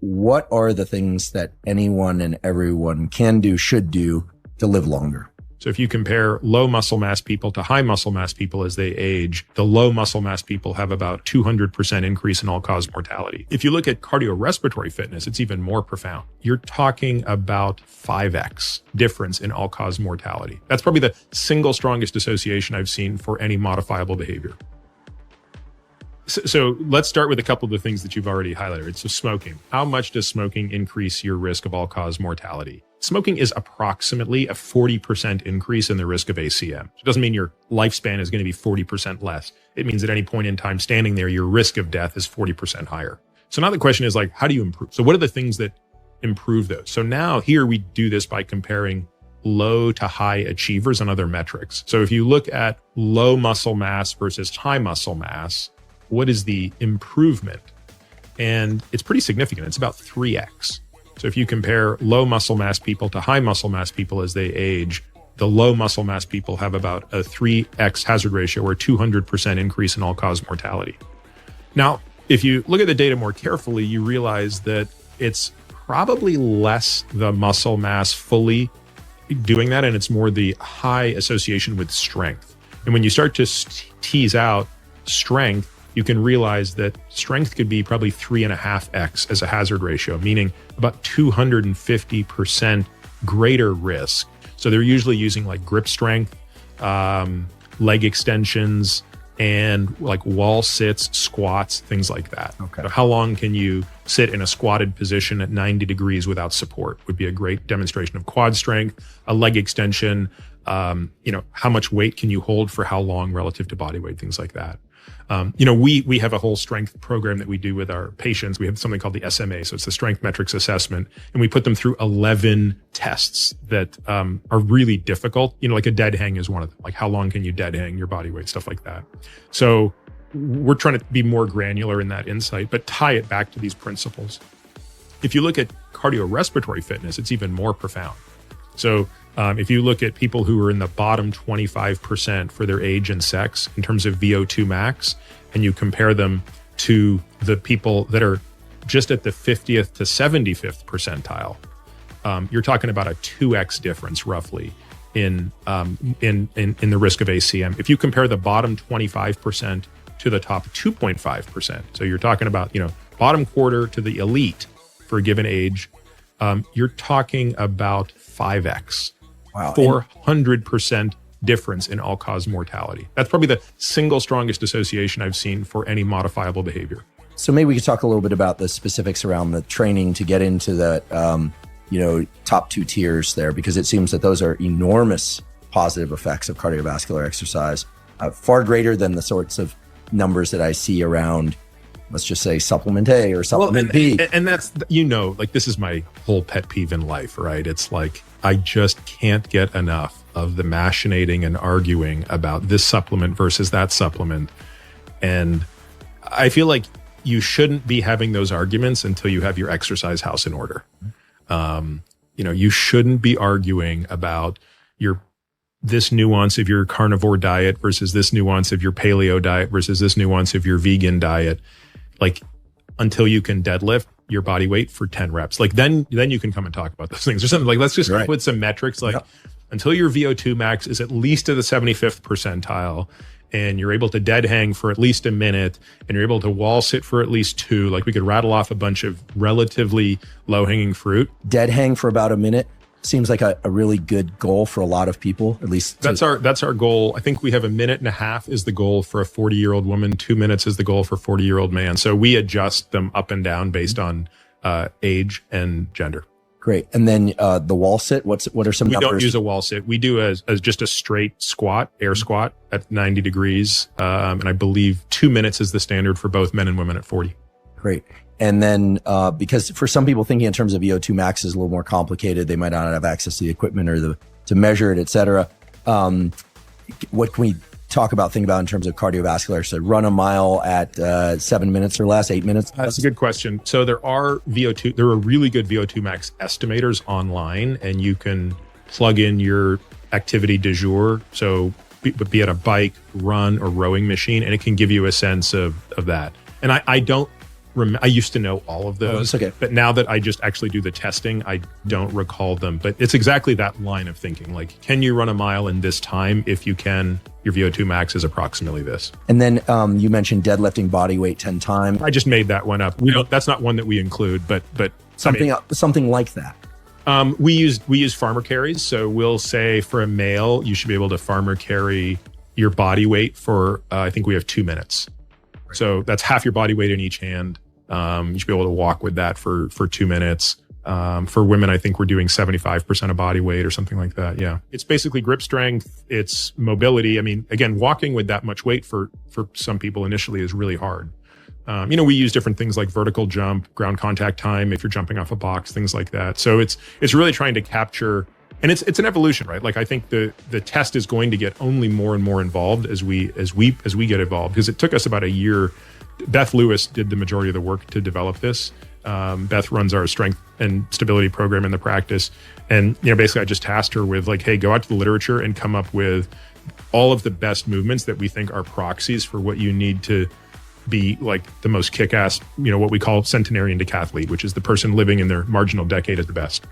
what are the things that anyone and everyone can do, should do to live longer? So if you compare low muscle mass people to high muscle mass people as they age, the low muscle mass people have about 200% increase in all-cause mortality. If you look at cardiorespiratory fitness, it's even more profound. You're talking about 5x difference in all-cause mortality. That's probably the single strongest association I've seen for any modifiable behavior. So let's start with a couple of the things that you've already highlighted. So smoking. How much does smoking increase your risk of all-cause mortality? Smoking is approximately a 40% increase in the risk of ACM. It doesn't mean your lifespan is going to be 40% less. It means at any point in time standing there, your risk of death is 40% higher. So now the question is like, how do you improve? So what are the things that improve those? So now here we do this by comparing low to high achievers on other metrics. So if you look at low muscle mass versus high muscle mass, what is the improvement? And it's pretty significant. It's about 3x. So if you compare low muscle mass people to high muscle mass people as they age, the low muscle mass people have about a 3x hazard ratio or 200% increase in all-cause mortality. Now, if you look at the data more carefully, you realize that it's probably less the muscle mass fully doing that, and it's more the high association with strength. And when you start to tease out strength, you can realize that strength could be probably 3.5x as a hazard ratio, meaning about 250% greater risk. So they're usually using like grip strength, leg extensions, and like wall sits, squats, things like that. Okay. So how long can you sit in a squatted position at 90 degrees without support would be a great demonstration of quad strength. A leg extension, how much weight can you hold for how long relative to body weight, things like that. We have a whole strength program that we do with our patients. We have something called the SMA. So it's the strength metrics assessment. And we put them through 11 tests that are really difficult. Like a dead hang is one of them. Like how long can you dead hang your body weight, stuff like that. So we're trying to be more granular in that insight, but tie it back to these principles. If you look at cardiorespiratory fitness, it's even more profound. So if you look at people who are in the bottom 25% for their age and sex in terms of VO2 max, and you compare them to the people that are just at the 50th to 75th percentile, you're talking about a 2x difference roughly in the risk of ACM. If you compare the bottom 25% to the top 2.5%, so you're talking about bottom quarter to the elite for a given age, you're talking about 5x. Wow. 400% difference in all-cause mortality. That's probably the single strongest association I've seen for any modifiable behavior. So maybe we could talk a little bit about the specifics around the training to get into the, top two tiers there, because it seems that those are enormous positive effects of cardiovascular exercise, far greater than the sorts of numbers that I see around, let's just say, supplement A or supplement B. And that's, this is my whole pet peeve in life, right? It's like, I just can't get enough of the machinating and arguing about this supplement versus that supplement. And I feel like you shouldn't be having those arguments until you have your exercise house in order. You shouldn't be arguing about this nuance of your carnivore diet versus this nuance of your paleo diet versus this nuance of your vegan diet, until you can deadlift your body weight for 10 reps. Then you can come and talk about those things or something. Let's just come up with some metrics, until your VO2 max is at least to the 75th percentile, and you're able to dead hang for at least a minute, and you're able to wall sit for at least 2, we could rattle off a bunch of relatively low hanging fruit. Dead hang for about a minute seems like a really good goal for a lot of people, at least. That's our goal. I think we have 1.5 minutes is the goal for a 40-year-old woman. 2 minutes is the goal for a 40-year-old man. So we adjust them up and down based on age and gender. Great. And then the wall sit, what are some numbers? We don't use a wall sit. We do as just a straight squat, air squat at 90 degrees. And I believe 2 minutes is the standard for both men and women at 40. Great. And then because for some people thinking in terms of VO2 max is a little more complicated, they might not have access to the equipment or to measure it, et cetera. What can we think about in terms of cardiovascular? So run a mile at 7 minutes or less, 8 minutes? That's a good question. So there are really good VO2 max estimators online, and you can plug in your activity du jour. So be it a bike, run, or rowing machine, and it can give you a sense of that. And I don't I used to know all of those. It's okay. But now that I just actually do the testing, I don't recall them. But it's exactly that line of thinking. Like, can you run a mile in this time? If you can, your VO2 max is approximately this. And then you mentioned deadlifting body weight 10 times. I just made that one up. That's not one that we include, but something like that. We use farmer carries. So we'll say for a male, you should be able to farmer carry your body weight for, I think we have 2 minutes. So that's half your body weight in each hand. You should be able to walk with that for 2 minutes. For women, I think we're doing 75% of body weight or something like that. Yeah. It's basically grip strength. It's mobility. I mean, again, walking with that much weight for some people initially is really hard. We use different things like vertical jump, ground contact time, if you're jumping off a box, things like that. So it's really trying to capture, and it's an evolution, right? Like, I think the test is going to get only more and more involved as we get involved, because it took us about a year. Beth Lewis did the majority of the work to develop this. Beth runs our strength and stability program in the practice. And, basically I just tasked her with like, hey, go out to the literature and come up with all of the best movements that we think are proxies for what you need to be like the most kick-ass, what we call centenarian decathlete, which is the person living in their marginal decade at the best.